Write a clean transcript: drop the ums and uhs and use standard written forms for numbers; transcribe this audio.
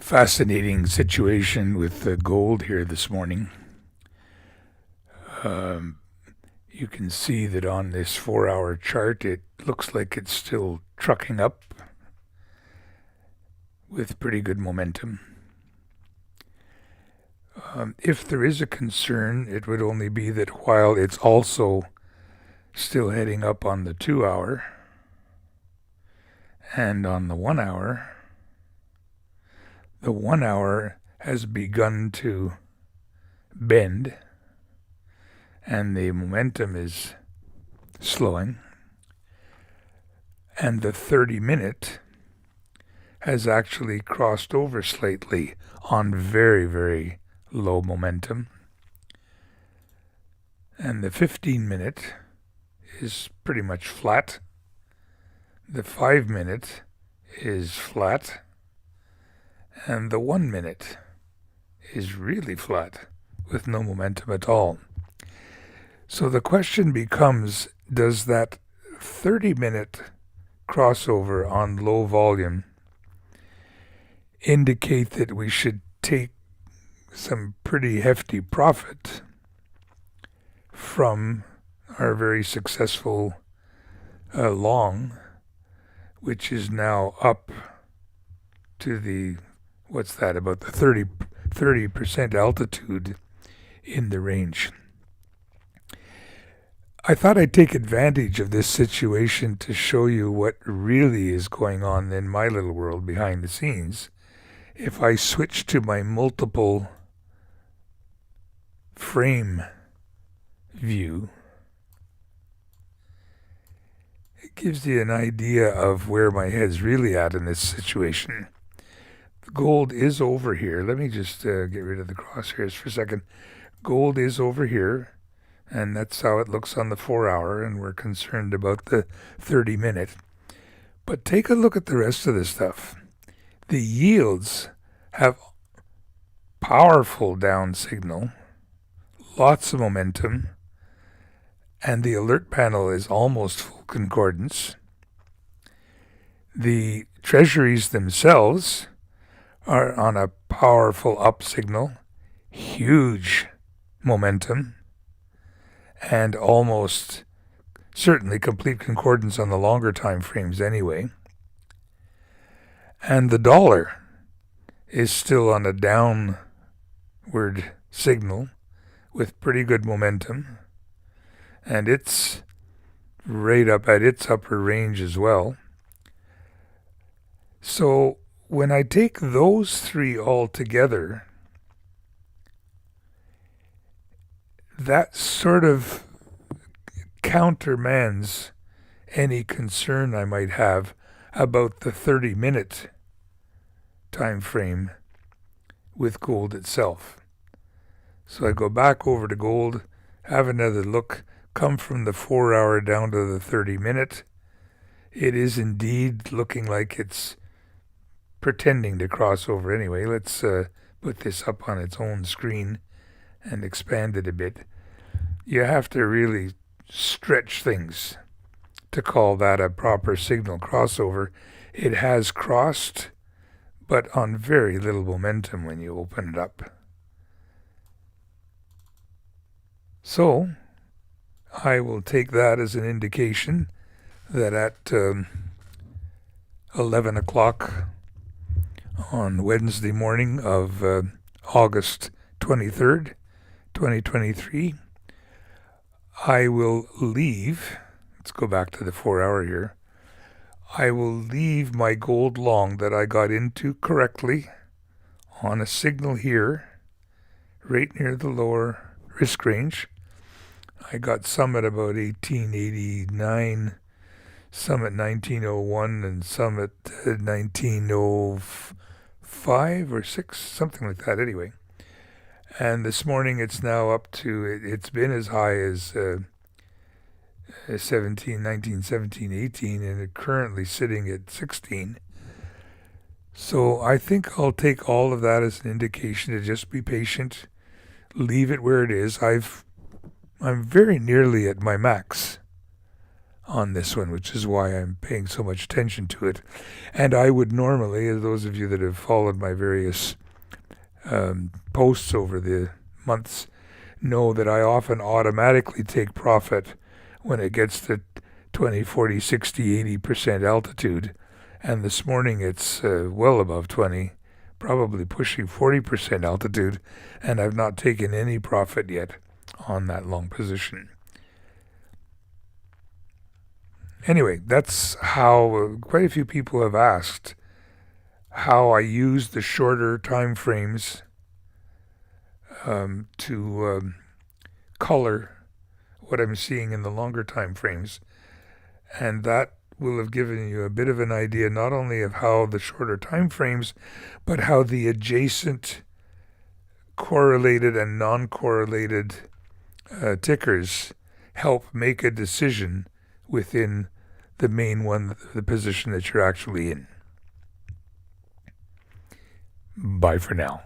Fascinating situation with the gold here this morning. You can see that on this 4-hour chart, it looks like it's still trucking up with pretty good momentum. If there is a concern, it would only be that while it's also still heading up on the 2-hour and on the 1-hour, the 1-hour has begun to bend and the momentum is slowing, and the 30-minute has actually crossed over slightly on very, very low momentum, and the 15-minute is pretty much flat. The 5-minute is flat, and the 1-minute is really flat with no momentum at all. So the question becomes, does that 30-minute crossover on low volume indicate that we should take some pretty hefty profit from our very successful long, which is now up to the, what's that, about the 30% altitude in the range. I thought I'd take advantage of this situation to show you what really is going on in my little world behind the scenes. If I switch to my multiple frame view, it gives you an idea of where my head's really at in this situation. The gold is over here. Let me just get rid of the crosshairs for a second. Gold is over here, and that's how it looks on the 4-hour, and we're concerned about the 30-minute. But take a look at the rest of this stuff. The yields have powerful down signal, lots of momentum, and the alert panel is almost full concordance. The treasuries themselves are on a powerful up signal, huge momentum, and almost certainly complete concordance on the longer time frames anyway. And the dollar is still on a downward signal with pretty good momentum, and it's right up at its upper range as well. So when I take those three all together, that sort of countermands any concern I might have about the 30-minute time frame with gold itself. So I go back over to gold, have another look, come from the 4-hour down to the 30-minute. It is indeed looking like it's pretending to cross over anyway. Let's put this up on its own screen and expand it a bit. You have to really stretch things to call that a proper signal crossover. It has crossed, but on very little momentum when you open it up. So I will take that as an indication that at 11 o'clock on Wednesday morning of August 23rd, 2023, I will leave, let's go back to the 4-hour here, I will leave my gold long that I got into correctly on a signal here, right near the lower risk range. I got some at about 1889, some at 1901, and some at 1905 or 6, something like that anyway. And this morning it's now up to, it's been as high as 17, 19, 17, 18, and it's currently sitting at 16. So I think I'll take all of that as an indication to just be patient, leave it where it is. I'm very nearly at my max on this one, which is why I'm paying so much attention to it. And I would normally, as those of you that have followed my various posts over the months know that I often automatically take profit when it gets to 20, 40, 60, 80% altitude. And this morning it's well above 20, probably pushing 40% altitude, and I've not taken any profit yet on that long position. Anyway, that's how quite a few people have asked how I use the shorter time frames to color what I'm seeing in the longer time frames. And that will have given you a bit of an idea not only of how the shorter time frames, but how the adjacent correlated and non-correlated tickers help make a decision within the main one, the position that you're actually in. Bye for now.